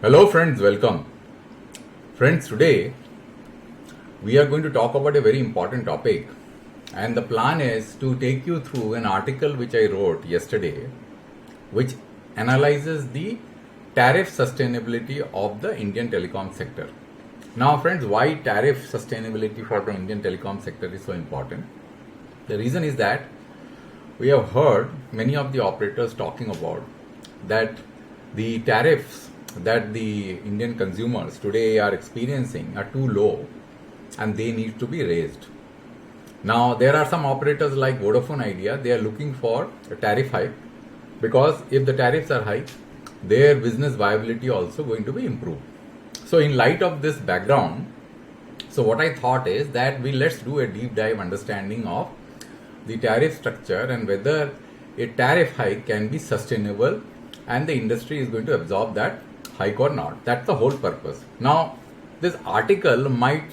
Hello friends, welcome. Friends, today we are going to talk about a very important topic, and the plan is to take you through an article which I wrote yesterday which analyzes the tariff sustainability of the Indian telecom sector. Now friends, why tariff sustainability for the Indian telecom sector is so important? The reason is that we have heard many of the operators talking about that the tariffs that the Indian consumers today are experiencing are too low and they need to be raised. Now there are some operators like Vodafone Idea, they are looking for a tariff hike because if the tariffs are high, their business viability also going to be improved. So in light of this background, so what I thought is that let's do a deep dive understanding of the tariff structure and whether a tariff hike can be sustainable and the industry is going to absorb that hike or not. That's the whole purpose. Now, this article might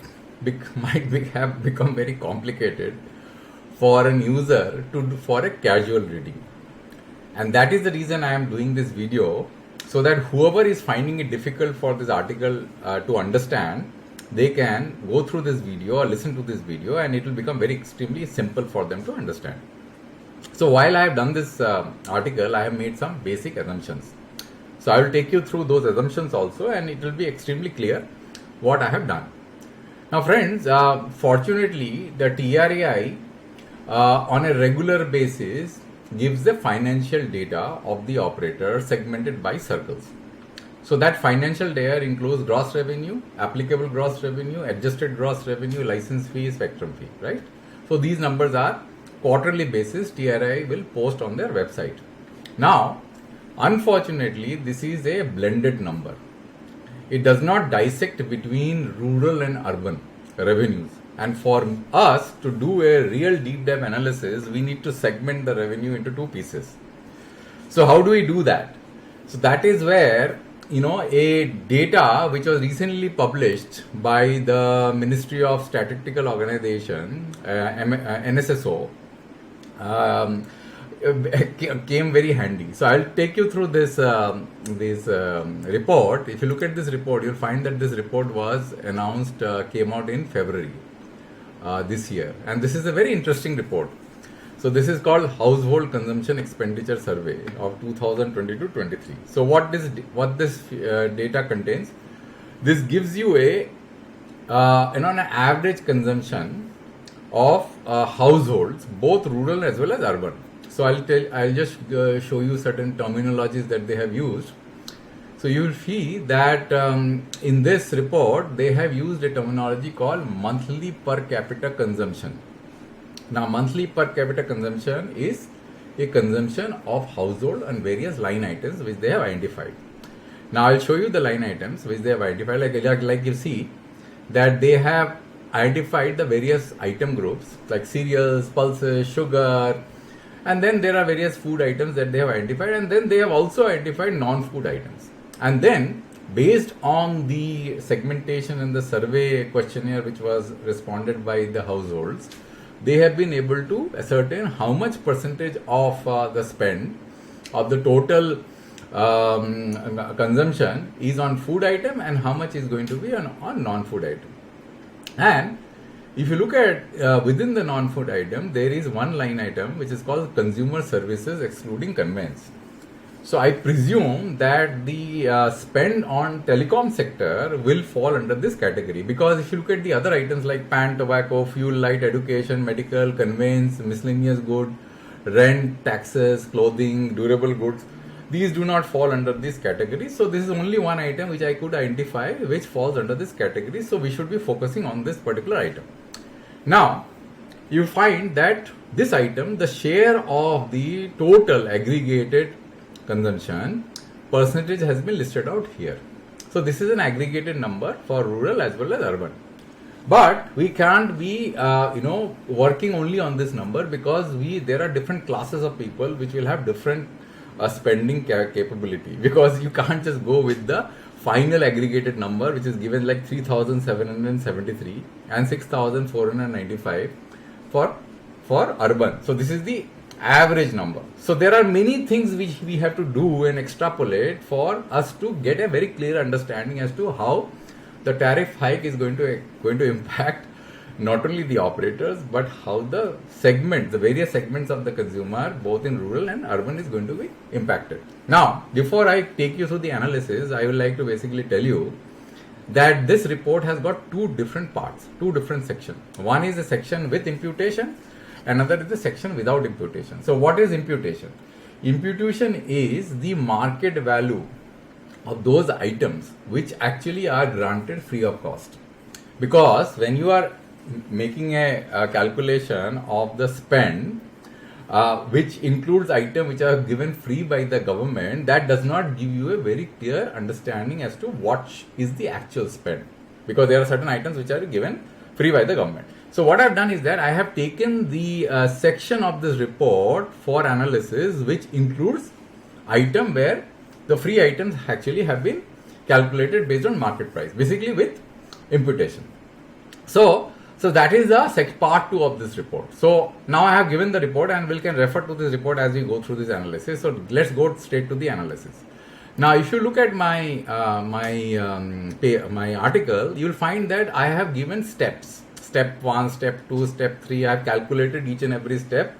have become very complicated for an user for a casual reading, and that is the reason I am doing this video, so that whoever is finding it difficult for this article to understand, they can go through this video or listen to this video, and it will become very extremely simple for them to understand. So while I have done this article, I have made some basic assumptions. So I will take you through those assumptions also, and it will be extremely clear what I have done. Now friends, fortunately the TRAI on a regular basis gives the financial data of the operator segmented by circles. So that financial data includes gross revenue, applicable gross revenue, adjusted gross revenue, license fee, spectrum fee, right? So these numbers are quarterly basis TRAI will post on their website. Now, unfortunately, this is a blended number. It does not dissect between rural and urban revenues. And for us to do a real deep dive analysis, we need to segment the revenue into two pieces. So how do we do that? So that is where, a data which was recently published by the Ministry of Statistical Organization, NSSO, came very handy. So I'll take you through this report. If you look at this report, you'll find that this report was announced, came out in February this year, and this is a very interesting report. So this is called Household Consumption Expenditure Survey of 2022-23. So what this data contains? This gives you an average consumption of households, both rural as well as urban. So I'll just show you certain terminologies that they have used. So you will see that in this report they have used a terminology called monthly per capita consumption. Now monthly per capita consumption is a consumption of household and various line items which they have identified. Now I'll show you the line items which they have identified. Like you see that they have identified the various item groups like cereals, pulses, sugar, and then there are various food items that they have identified, and then they have also identified non-food items. And then based on the segmentation and the survey questionnaire which was responded by the households, they have been able to ascertain how much percentage of the spend of the total consumption is on food item and how much is going to be on non-food item. And if you look at within the non-food item, there is one line item which is called consumer services excluding conveyance. So I presume that the spend on telecom sector will fall under this category, because if you look at the other items like pan, tobacco, fuel, light, education, medical, conveyance, miscellaneous good, rent, taxes, clothing, durable goods, these do not fall under this category. So this is only one item which I could identify which falls under this category. So we should be focusing on this particular item. Now, you find that this item, the share of the total aggregated consumption percentage has been listed out here. So this is an aggregated number for rural as well as urban. But we can't be working only on this number, because there are different classes of people which will have different spending capability, because you can't just go with the final aggregated number which is given like 3,773 and 6,495 for urban. So this is the average number. So there are many things which we have to do and extrapolate for us to get a very clear understanding as to how the tariff hike is going to impact not only the operators, but how the various segments of the consumer, both in rural and urban, is going to be impacted. Now, before I take you through the analysis, I would like to basically tell you that this report has got two different parts, two different sections. One is a section with imputation, another is the section without imputation. So what is imputation? Imputation is the market value of those items which actually are granted free of cost. Because when you are making a calculation of the spend, which includes items which are given free by the government, that does not give you a very clear understanding as to what is the actual spend, because there are certain items which are given free by the government. So what I have done is that I have taken the section of this report for analysis which includes item where the free items actually have been calculated based on market price, basically with imputation. So that is the part 2 of this report. So now I have given the report, and we can refer to this report as we go through this analysis. So let's go straight to the analysis. Now, if you look at my article, you will find that I have given steps. Step 1, step 2, step 3. I have calculated each and every step.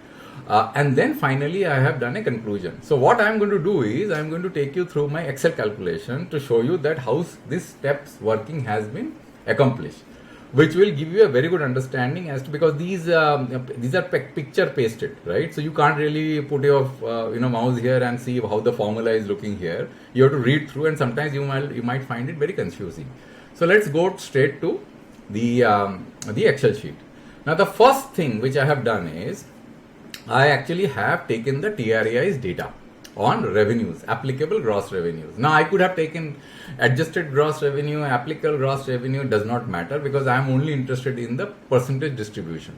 And then finally I have done a conclusion. So what I am going to do is I am going to take you through my Excel calculation to show you that how this steps working has been accomplished, which will give you a very good understanding as to, because these are picture pasted, right? So you can't really put your mouse here and see how the formula is looking here. You have to read through, and sometimes you might find it very confusing. So let's go straight to the Excel sheet. Now the first thing which I have done is I actually have taken the TRAI's data on revenues, applicable gross revenues. Now I could have taken adjusted gross revenue, applicable gross revenue, does not matter, because I am only interested in the percentage distribution,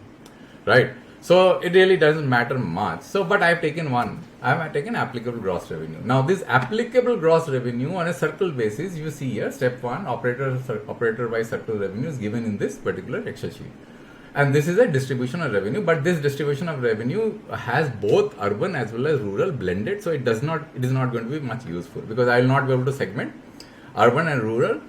right? So it really doesn't matter much. So, but I have taken one. I have taken applicable gross revenue. Now this applicable gross revenue on a circle basis, you see here, step 1, operator by circle revenue is given in this particular Excel sheet. And this is a distribution of revenue, but this distribution of revenue has both urban as well as rural blended, so it is not going to be much useful, because I will not be able to segment urban and rural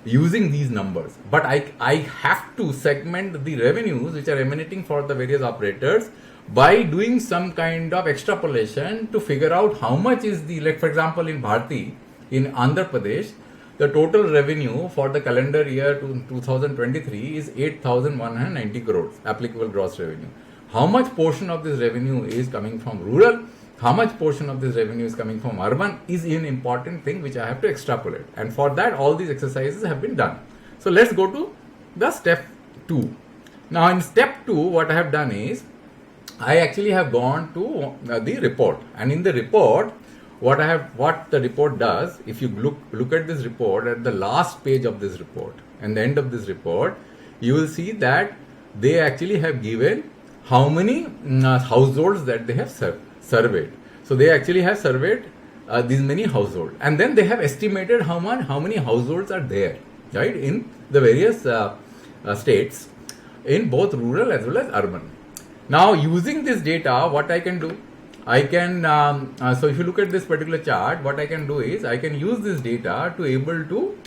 using these numbers. But I have to segment the revenues which are emanating for the various operators by doing some kind of extrapolation to figure out how much is the, like for example in Bharti, in Andhra Pradesh, the total revenue for the calendar year 2023 is 8,190 crores, applicable gross revenue. How much portion of this revenue is coming from rural, how much portion of this revenue is coming from urban is an important thing which I have to extrapolate. And for that, all these exercises have been done. So let's go to the step 2. Now in step 2, what I have done is, I actually have gone to the report, and in the report, what the report does, if you look at this report, at the last page of this report and the end of this report, you will see that they actually have given how many households that they have surveyed. So they actually have surveyed these many households, and then they have estimated how many households are there, right, in the various states, in both rural as well as urban. Now using this data, what I can do, I can, so if you look at this particular chart, what I can do is I can use this data to able to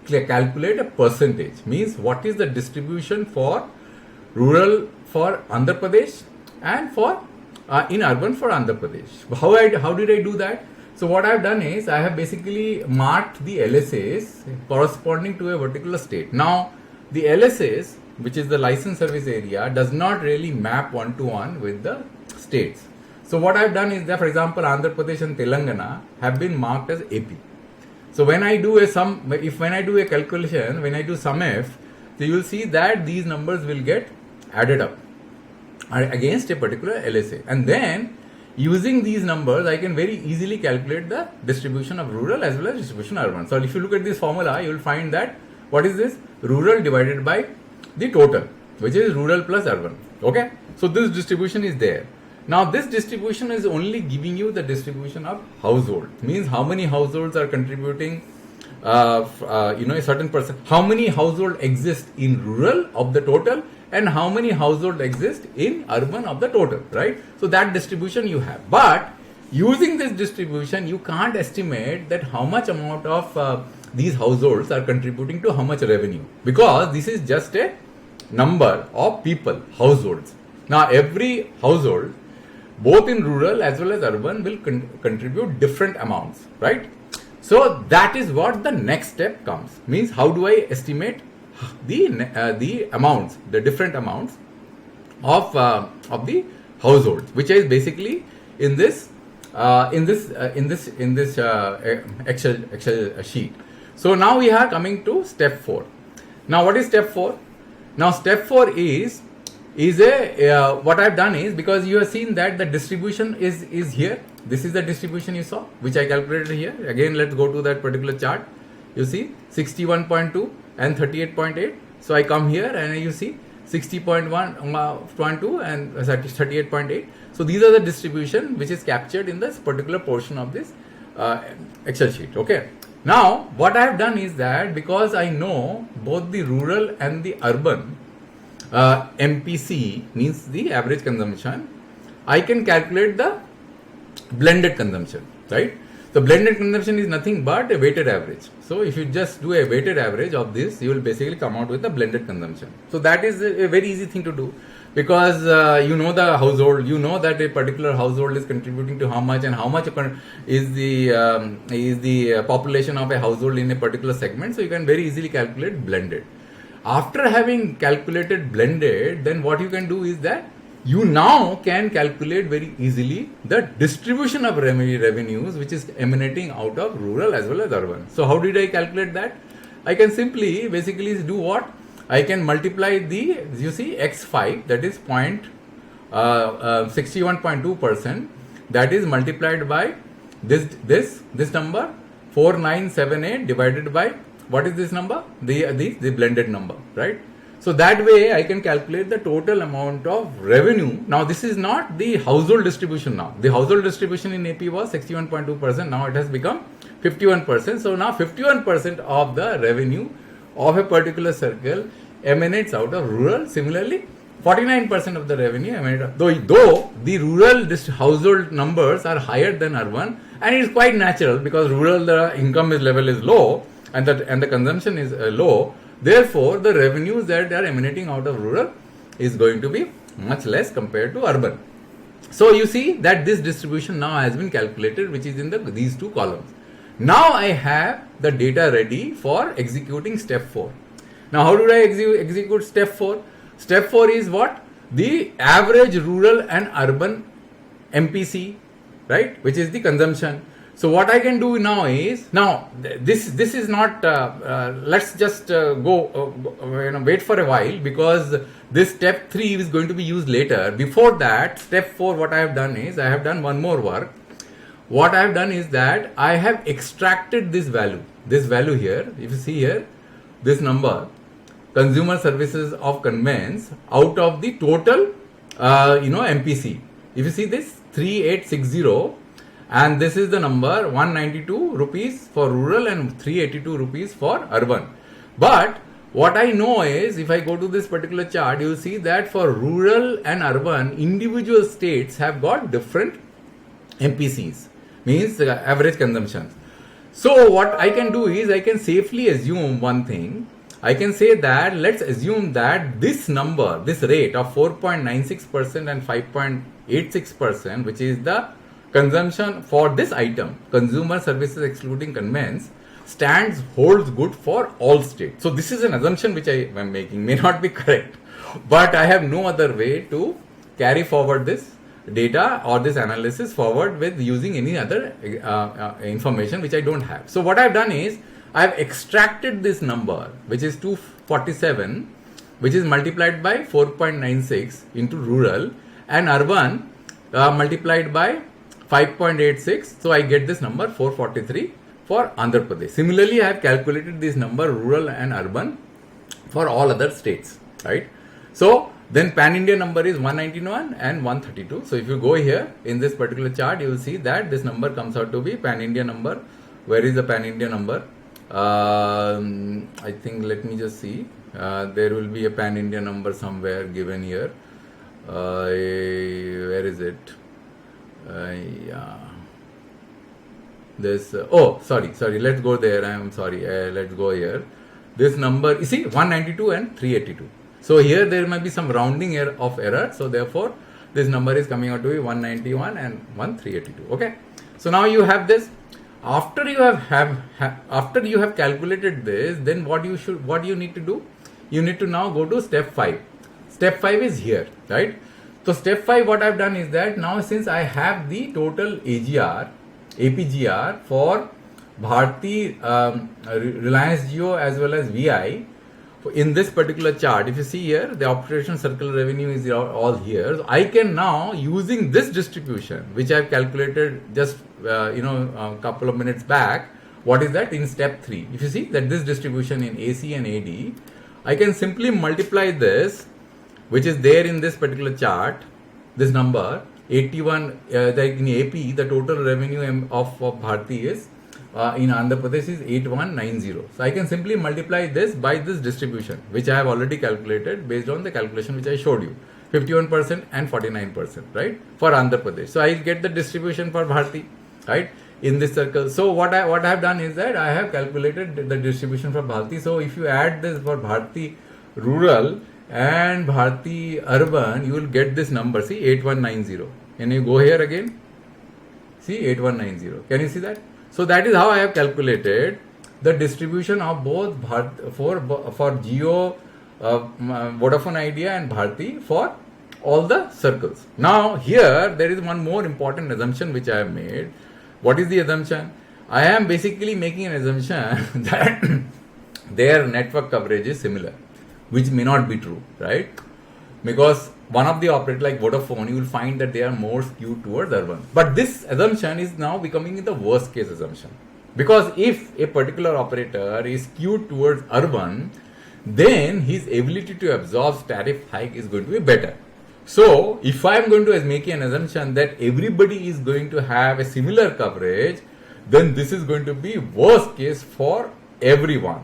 calculate a percentage, means what is the distribution for rural for Andhra Pradesh and for in urban for Andhra Pradesh. How did I do that? So what I have done is I have basically marked the LSAs corresponding to a particular state. Now the LSAs, which is the license service area, does not really map one-to-one with the states. So what I have done is that, for example, Andhra Pradesh and Telangana have been marked as AP. So when I do a calculation, when I do SUMF, so you will see that these numbers will get added up against a particular LSA. And then using these numbers, I can very easily calculate the distribution of rural as well as distribution of urban. So if you look at this formula, you will find that what is this? Rural divided by the total, which is rural plus urban. Okay. So this distribution is there. Now this distribution is only giving you the distribution of household, means how many households are contributing a certain percent. How many household exist in rural of the total, and how many household exist in urban of the total, right? So that distribution you have. But using this distribution, you can't estimate that how much amount of these households are contributing to how much revenue, because this is just a number of people, households. Now every household, both in rural as well as urban, will contribute different amounts, right? So that is what the next step comes. Means how do I estimate the amounts, the different amounts of the households, which is basically in this Excel sheet. So now we are coming to step 4. Now what is step 4? Now step 4 is what I've done is, because you have seen that the distribution is here. This is the distribution you saw, which I calculated here. Again, let's go to that particular chart. You see 61.2 and 38.8. So I come here and you see 60.1.2 and 38.8. So these are the distribution which is captured in this particular portion of this Excel sheet. Okay. Now what I have done is that, because I know both the rural and the urban MPCE, means the average consumption, I can calculate the blended consumption, right? The blended consumption is nothing but a weighted average. So if you just do a weighted average of this, you will basically come out with the blended consumption. So that is a very easy thing to do, because you know the household, you know that a particular household is contributing to how much, and how much is the population of a household in a particular segment. So you can very easily calculate blended. After having calculated blended, then what you can do is that you now can calculate very easily the distribution of revenues which is emanating out of rural as well as urban. So how did I calculate that? I can simply basically do what? I can multiply the, you see, x5, that is 61.2%, that is multiplied by this number 4978 divided by, what is this number? The blended number, right? So that way I can calculate the total amount of revenue. Now this is not the household distribution now. The household distribution in AP was 61.2%. Now it has become 51%. So now 51% of the revenue of a particular circle emanates out of rural. Similarly, 49% of the revenue emanates, though the rural household numbers are higher than urban, and it is quite natural, because rural the income level is low and the consumption is low. Therefore, the revenues that are emanating out of rural is going to be much less compared to urban. So you see that this distribution now has been calculated, which is in these two columns. Now I have the data ready for executing step 4. Now how do I execute step 4? Step 4 is what? The average rural and urban MPC, right? Which is the consumption. So what I can do now is, now this is not, let's just wait for a while, because this step 3 is going to be used later. Before that, step 4, what I have done is, I have done one more work. What I have done is that I have extracted this value here, if you see here, this number, consumer services of conveyance, out of the total, MPC. If you see this 3860, and this is the number 192 rupees for rural and 382 rupees for urban. But what I know is, if I go to this particular chart, you will see that for rural and urban, individual states have got different MPCs, means average consumption. So what I can do is, I can safely assume one thing. I can say that, let's assume that this number, this rate of 4.96% and 5.86%, which is the consumption for this item, consumer services excluding conveyance, holds good for all states. So this is an assumption which I am making, may not be correct, but I have no other way to carry forward this data or this analysis forward with using any other information which I don't have. So what I have done is, I have extracted this number, which is 247, which is multiplied by 4.96 into rural, and urban multiplied by 5.86. So I get this number 443 for Andhra Pradesh. Similarly, I have calculated this number rural and urban for all other states, right? So then pan India number is 191 and 132. So if you go here in this particular chart, you will see that this number comes out to be pan India number. Where is the pan India number? I think, let me just see. There will be a pan India number somewhere given here. Where is it? Yeah. This sorry, let's go there. I am sorry. Let's go here. This number, you see, 192 and 382. So here there might be some rounding error. So therefore, this number is coming out to be 191 and 1382. Okay. So now you have this. After you after you have calculated this, then what you need to do? You need to now go to step 5. Step 5 is here, right? So step 5, what I've done is that now, since I have the total APGR for Bharti, Reliance Jio as well as VI in this particular chart. If you see here, the operational circle revenue is all here. So I can now, using this distribution, which I've calculated just a couple of minutes back. What is that in step 3? If you see that this distribution in AC and AD, I can simply multiply this, which is there in this particular chart, this number 81. Like in AP, the total revenue of Bharti is in Andhra Pradesh is 8190. So I can simply multiply this by this distribution, which I have already calculated based on the calculation which I showed you, 51% and 49%, right, for Andhra Pradesh. So I get the distribution for Bharti, right, in this circle. So what I have done is that I have calculated the distribution for Bharti. So if you add this for Bharti rural and Bharti urban, you will get this number. See, 8190. Can you go here again? See, 8190. Can you see that? So that is how I have calculated the distribution of both for Jio, Vodafone Idea and Bharti for all the circles. Now here there is one more important assumption which I have made. What is the assumption? I am basically making an assumption that their network coverage is similar, which may not be true, right? Because one of the operators like Vodafone, you will find that they are more skewed towards urban. But this assumption is now becoming the worst case assumption. Because if a particular operator is skewed towards urban, then his ability to absorb tariff hike is going to be better. So if I am going to make an assumption that everybody is going to have a similar coverage, then this is going to be worst case for everyone.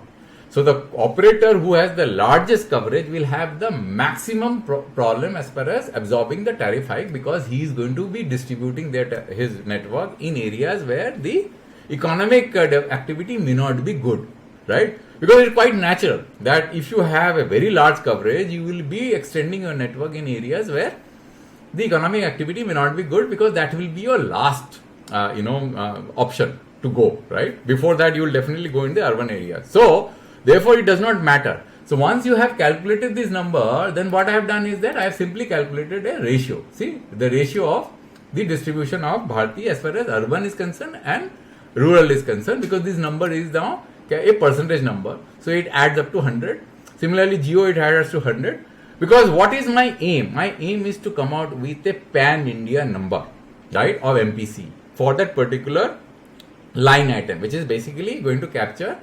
So the operator who has the largest coverage will have the maximum problem as far as absorbing the tariff hike, because he is going to be distributing his network in areas where the economic activity may not be good, right? Because it's quite natural that if you have a very large coverage, you will be extending your network in areas where the economic activity may not be good, because that will be your last option to go, right? Before that, you will definitely go in the urban areas. So therefore, it does not matter. So once you have calculated this number, then what I have done is that I have simply calculated a ratio. See, the ratio of the distribution of Bharti as far as urban is concerned and rural is concerned, because this number is now a percentage number. So it adds up to 100. Similarly, Jio, it adds to 100. Because what is my aim? My aim is to come out with a pan-India number, right, of MPCE for that particular line item, which is basically going to capture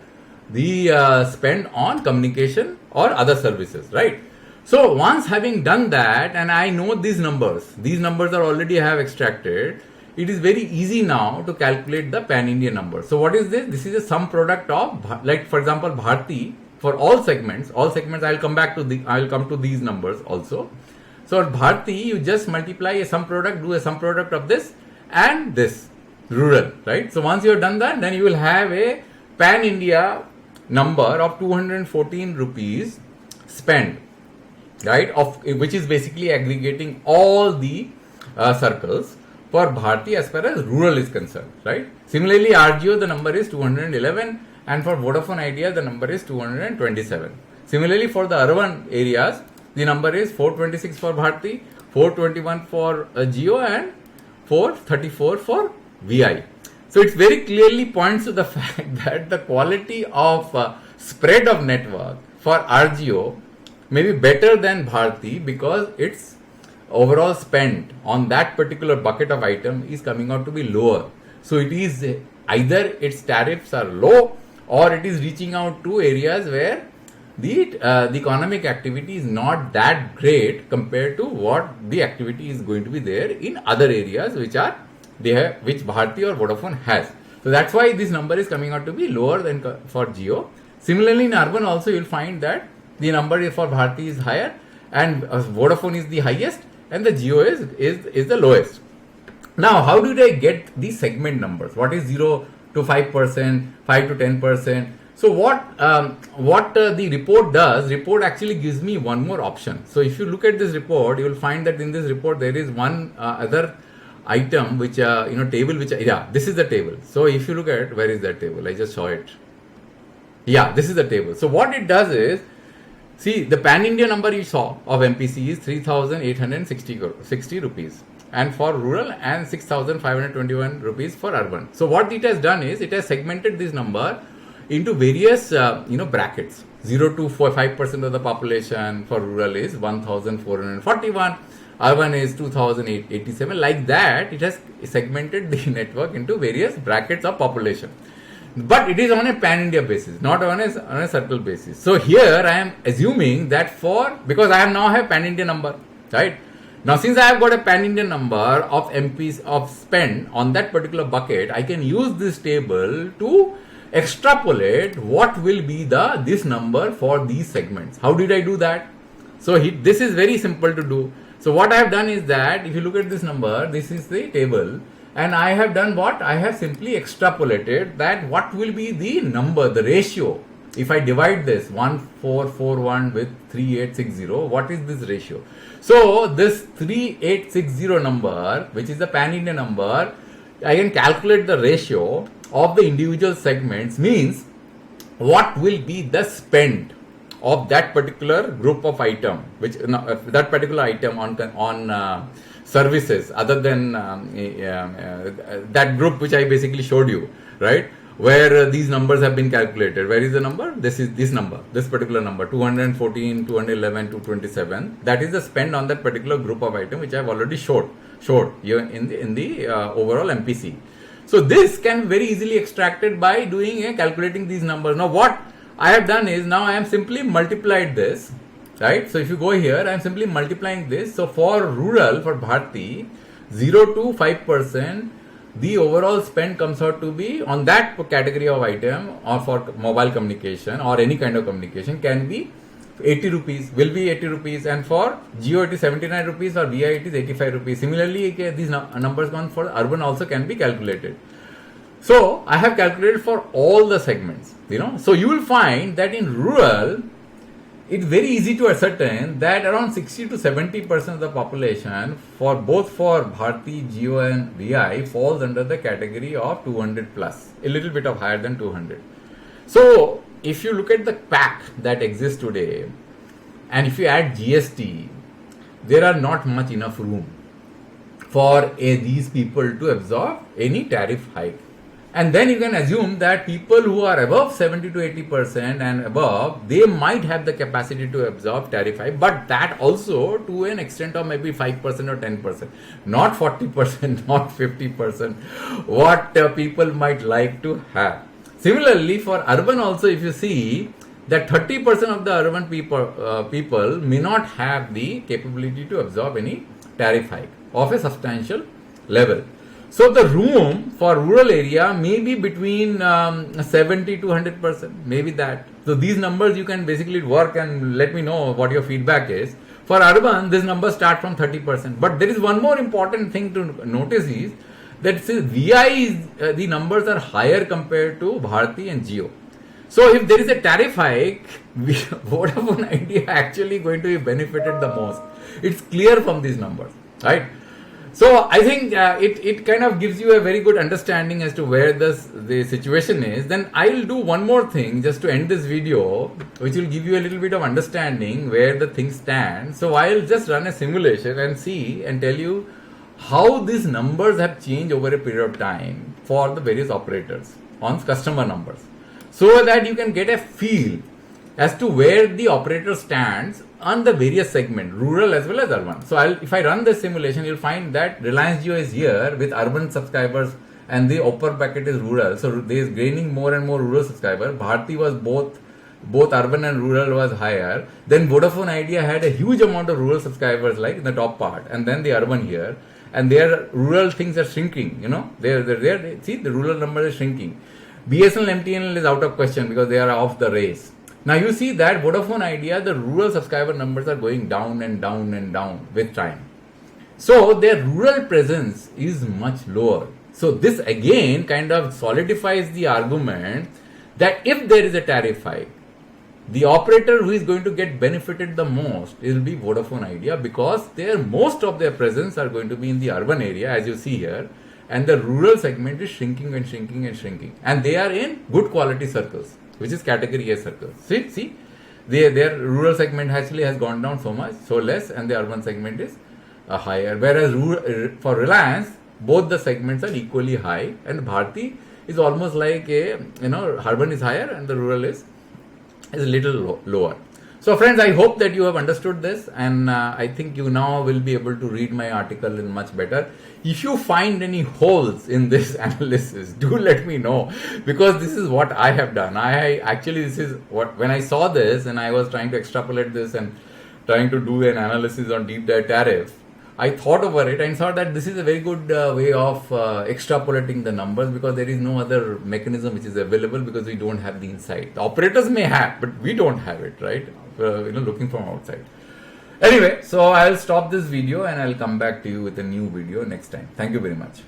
the spend on communication or other services, right? So once having done that, and I know these numbers are already I have extracted, it is very easy now to calculate the pan-India number. So what is this? This is a sum product of, like for example, Bharti for all segments. I'll come to these numbers also. So Bharti, you just multiply a sum product, do a sum product of this and this rural, right? So once you have done that, then you will have a pan-India number of 214 rupees spent, right, of which is basically aggregating all the circles for Bharti as far as rural is concerned, right? Similarly, RGO, the number is 211, and for Vodafone Idea the number is 227. Similarly, for the urban areas, the number is 426 for Bharti, 421 for Jio, and 434 for VI. So it very clearly points to the fact that the quality of spread of network for RGO may be better than Bharti, because its overall spend on that particular bucket of item is coming out to be lower. So it is either its tariffs are low, or it is reaching out to areas where the economic activity is not that great compared to what the activity is going to be there in other areas which Bharti or Vodafone has. So that's why this number is coming out to be lower than for Jio. Similarly, in urban also you'll find that the number for Bharti is higher and Vodafone is the highest and the Jio is the lowest. Now, how did I get the segment numbers? What is 0 to 5%, 5 to 10%? So what the report does, report actually gives me one more option. So if you look at this report, you will find that in this report there is one other item which table which this is the table. So if you look at, where is that table? I just saw it. Yeah, this is the table. So what it does is, see, the pan India number you saw of MPCE is 3,860 rupees, and for rural and 6,521 rupees for urban. So what it has done is it has segmented this number into various brackets. 0 to 5% of the population for rural is 1,441, urban is 2,087. Like that, it has segmented the network into various brackets of population. But it is on a pan-India basis, not on a circle basis. So here I am assuming that because I have now have pan-India number, right? Now since I have got a pan-India number of MPs of spend on that particular bucket, I can use this table to extrapolate what will be this number for these segments. How did I do that? So this is very simple to do. So what I have done is that if you look at this number, this is the table. And I have done what? I have simply extrapolated that what will be the number, the ratio. If I divide this 1441 with 3860, what is this ratio? So this 3860 number, which is the pan-India number, I can calculate the ratio of the individual segments, means what will be the spend of that particular group of item, which that particular item on services other than that group which I basically showed you, right? Where these numbers have been calculated. Where is the number? This is this number, this particular number, 214, 211, 227. That is the spend on that particular group of item which I have already showed here in the overall MPC. So this can very easily extracted by doing calculating these numbers. Now what I have done is, now I am simply multiplied this, right? So if you go here, I am simply multiplying this. So for rural, for Bharti, 0 to 5%, the overall spend comes out to be on that category of item, or for mobile communication or any kind of communication, can be 80 rupees, will be 80 rupees, and for Jio it is 79 rupees, or VI it is 85 rupees. Similarly, these numbers for urban also can be calculated. So I have calculated for all the segments, So you will find that in rural, it's very easy to ascertain that around 60 to 70% of the population for Bharti, Jio and VI falls under the category of 200 plus, a little bit of higher than 200. So if you look at the pack that exists today, and if you add GST, there are not much enough room for these people to absorb any tariff hike. And then you can assume that people who are above 70 to 80% and above, they might have the capacity to absorb tariff hike, but that also to an extent of maybe 5% or 10%, not 40%, not 50%, what people might like to have. Similarly, for urban also, if you see that 30% of the urban people may not have the capability to absorb any tariff hike of a substantial level. So the room for rural area may be between 70 to 100%, maybe that. So these numbers you can basically work and let me know what your feedback is. For urban, this number start from 30%. But there is one more important thing to notice is that since VI the numbers are higher compared to Bharti and Jio. So if there is a tariff hike, Vodafone Idea actually going to be benefited the most. It's clear from these numbers, right? So I think it kind of gives you a very good understanding as to where the situation is. Then I will do one more thing just to end this video, which will give you a little bit of understanding where the things stand. So I will just run a simulation and see and tell you how these numbers have changed over a period of time for the various operators on customer numbers, so that you can get a feel as to where the operator stands on the various segments, rural as well as urban. So if I run this simulation, you'll find that Reliance Jio is here with urban subscribers and the upper bracket is rural. So there is gaining more and more rural subscribers. Bharti was both urban and rural was higher. Then Vodafone Idea had a huge amount of rural subscribers like in the top part, and then the urban here. and their rural things are shrinking. See, the rural number is shrinking. BSNL, MTNL is out of question because they are off the race. Now you see that Vodafone Idea, the rural subscriber numbers are going down and down and down with time. So their rural presence is much lower. So this again kind of solidifies the argument that if there is a tariff hike, the operator who is going to get benefited the most will be Vodafone Idea, because most of their presence are going to be in the urban area, as you see here, and the rural segment is shrinking and shrinking and shrinking, and they are in good quality circles, which is category A circles. See, their rural segment actually has gone down so less, and the urban segment is higher. Whereas for Reliance, both the segments are equally high, and Bharti is almost like urban is higher and the rural is a little lower. So friends, I hope that you have understood this, and I think you now will be able to read my article in much better. If you find any holes in this analysis, do let me know, because this is what I have done. When I saw this and I was trying to extrapolate this and trying to do an analysis on deep dive tariff, I thought over it and saw that this is a very good way of extrapolating the numbers, because there is no other mechanism which is available, because we don't have the insight. The operators may have, but we don't have it, right? Looking from outside. Anyway, so I'll stop this video and I'll come back to you with a new video next time. Thank you very much.